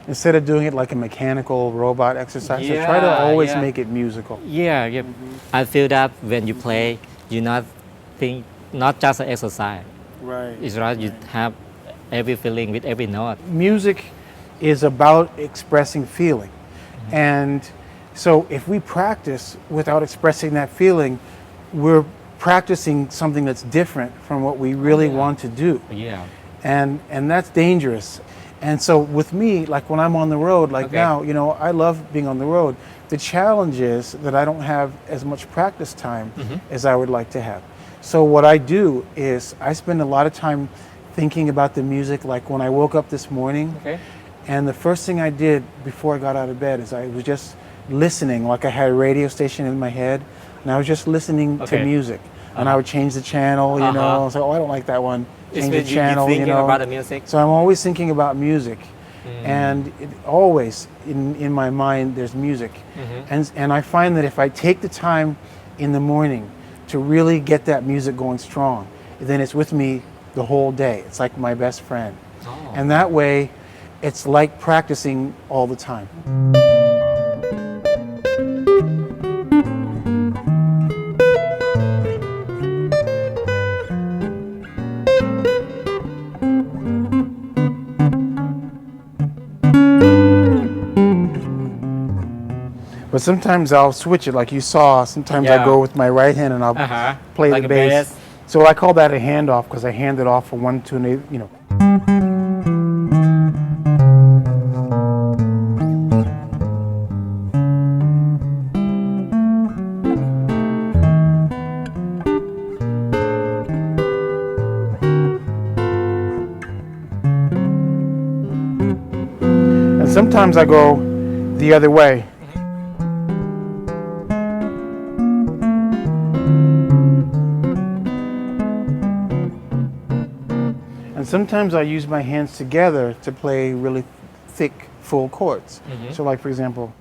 Instead of doing it like a mechanical robot exercise, I try to always make it musical. Yeah. I feel that when you play, you not think not just an exercise. Right. It's right. You have every feeling with every note. Music is about expressing feeling. And so if we practice without expressing that feeling, we're practicing something that's different from what we really want to do. Yeah. And that's dangerous. And so with me, like when I'm on the road, like now, you know, I love being on the road. The challenge is that I don't have as much practice time as I would like to have. So what I do is I spend a lot of time thinking about the music, like when I woke up this morning. And the first thing I did before I got out of bed is I was just listening, like I had a radio station in my head, and I was just listening to music. And I would change the channel, you know, so I don't like that one. Change the channel, you know. About the music. So I'm always thinking about music. And always in my mind there's music. And I find that if I take the time in the morning to really get that music going strong, then it's with me the whole day. It's like my best friend. And that way, it's like practicing all the time. But sometimes I'll switch it, like you saw. Sometimes I go with my right hand and I'll play like the bass. So I call that a handoff because I hand it off for 1, 2, and 8, you know. And sometimes I go the other way. And sometimes I use my hands together to play really thick, full chords. So like, for example,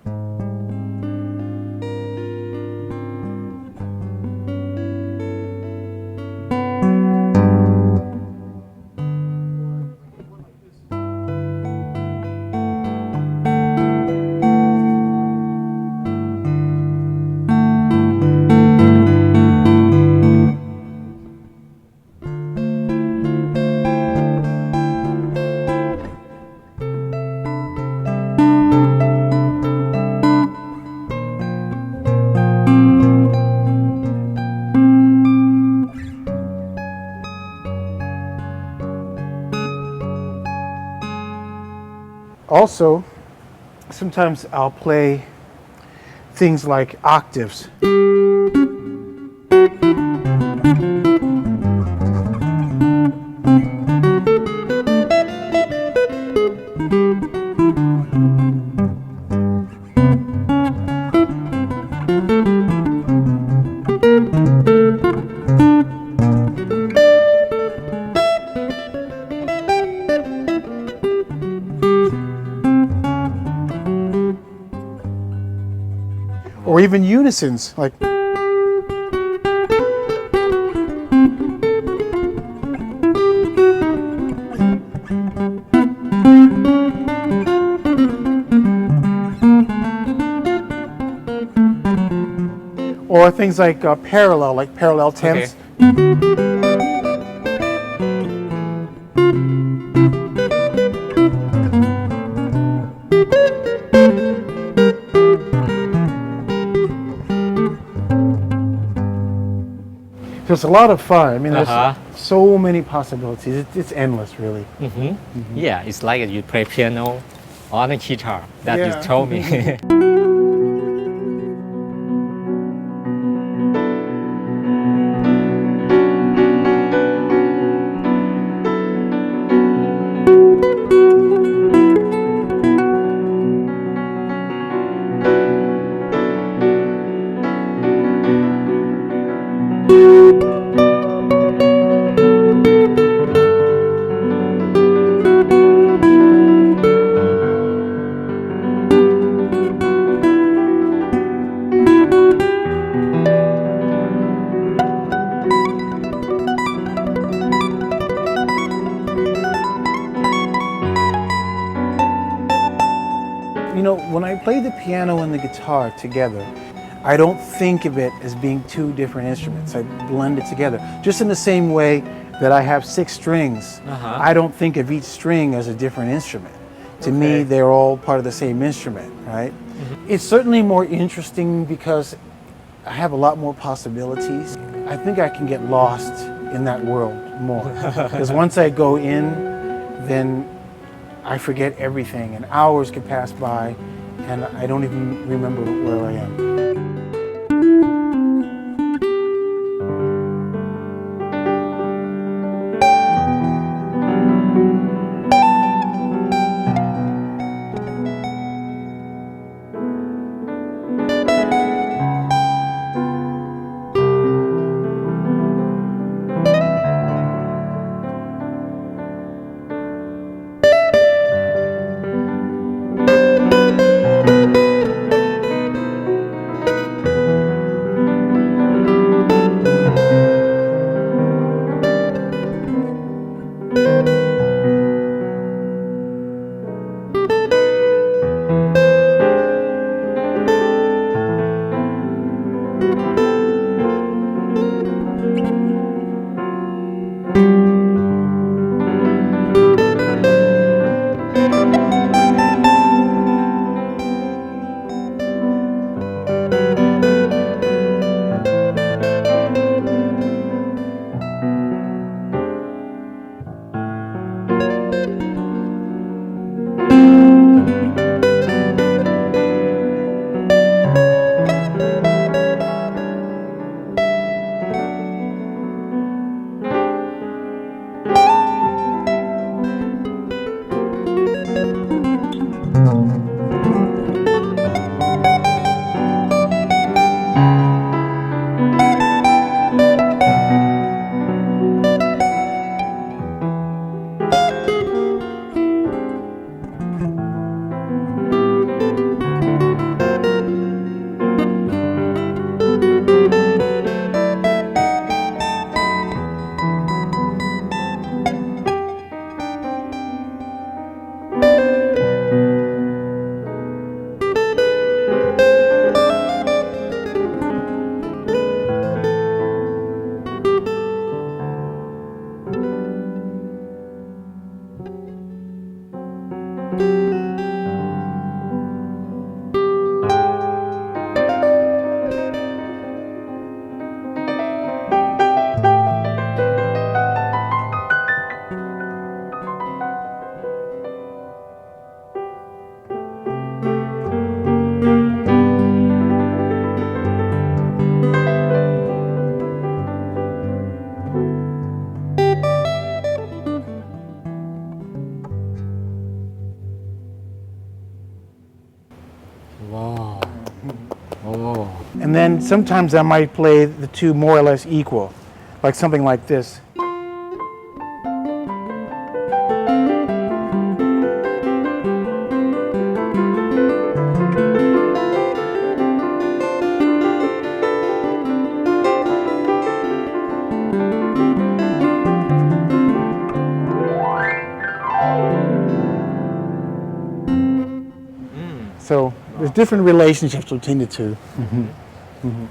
also, sometimes I'll play things like octaves. Or even unisons, like. Or things like parallel temps. So it's a lot of fun. I mean, there's so many possibilities. It's endless, really. Yeah, it's like you play piano on a guitar that you told me. when I play the piano and the guitar together, I don't think of it as being two different instruments. I blend it together. Just in the same way that I have 6 strings, I don't think of each string as a different instrument. To me, they're all part of the same instrument, right? It's certainly more interesting because I have a lot more possibilities. I think I can get lost in that world more. Because once I go in, then I forget everything and hours can pass by and I don't even remember where I am. Wow. Oh. And then sometimes I might play the two more or less equal, like something like this. So there's different relationships between the two.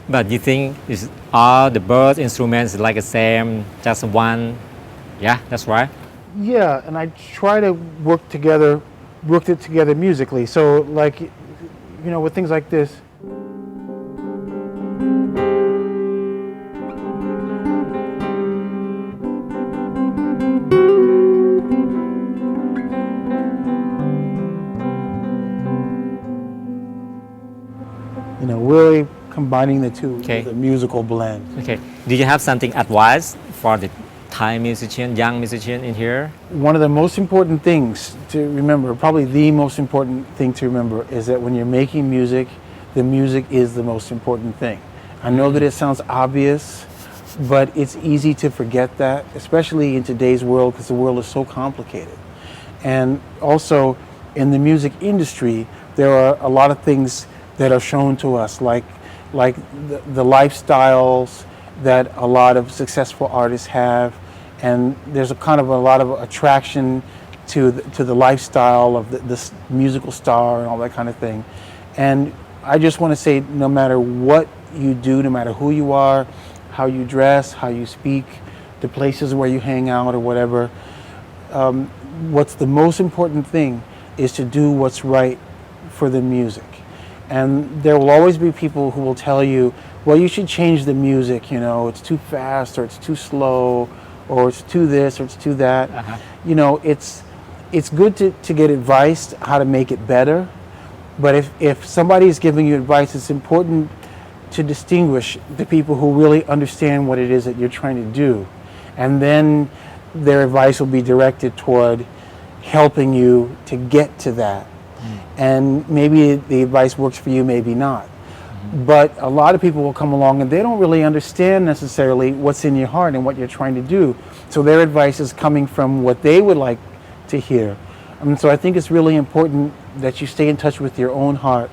But you think is all the bird instruments like the same, just one? Yeah, that's right. Yeah, and I try to work it together musically. So like, with things like this. Really combining the two with a musical blend. Okay. Do you have something advice for the Thai musician, young musician in here? One of the most important things to remember, probably the most important thing to remember, is that when you're making music, the music is the most important thing. I know that it sounds obvious, but it's easy to forget that, especially in today's world, because the world is so complicated. And also, in the music industry, there are a lot of things that are shown to us, like the lifestyles that a lot of successful artists have, and there's a lot of attraction to the lifestyle of this musical star and all that kind of thing. And I just want to say, no matter what you do, no matter who you are, how you dress, how you speak, the places where you hang out or whatever, what's the most important thing is to do what's right for the music. And there will always be people who will tell you, well, you should change the music, you know, it's too fast or it's too slow or it's too this or it's too that. You know, it's good to get advice how to make it better. But if somebody is giving you advice, it's important to distinguish the people who really understand what it is that you're trying to do. And then their advice will be directed toward helping you to get to that. And maybe the advice works for you, maybe not. But a lot of people will come along and they don't really understand necessarily what's in your heart and what you're trying to do. So their advice is coming from what they would like to hear. And so I think it's really important that you stay in touch with your own heart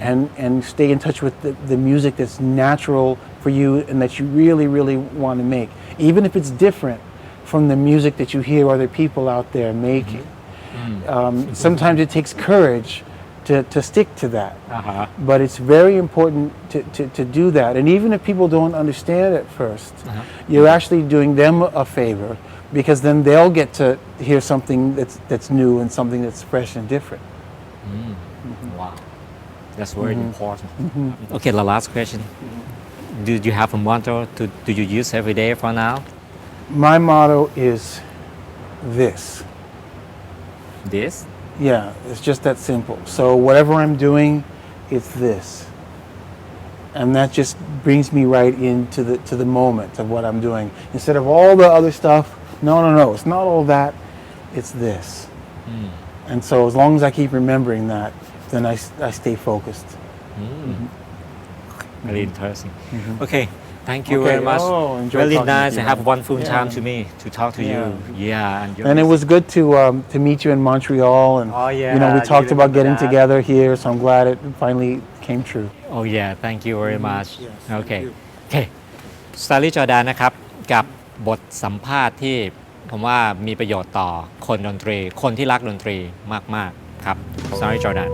and stay in touch with the music that's natural for you and that you really, really want to make. Even if it's different from the music that you hear other people out there making. Sometimes it takes courage to stick to that. But it's very important to do that. And even if people don't understand at first, you're actually doing them a favor because then they'll get to hear something that's new and something that's fresh and different. Wow, that's very important. Okay, the last question. Do you have a motto do you use every day for now? My motto is this. This? Yeah, it's just that simple. So whatever I'm doing, it's this. And that just brings me right into the moment of what I'm doing. Instead of all the other stuff, no, it's not all that, it's this. And so as long as I keep remembering that, then I stay focused. Very interesting. Okay, thank you very much. Enjoy Really talking nice to to you. have wonderful time to me to talk to you. Yeah, And it was good to meet you in Montreal, and you know we talked about getting together here, so I'm glad it finally came true. Oh yeah, thank you very much. Okay. Okay. Stanley Jordan นะครับกับบทสัมภาษณ์ที่ผมว่ามีประโยชน์ต่อคนดนตรีคนที่รักดนตรีมากๆครับ Stanley Jordan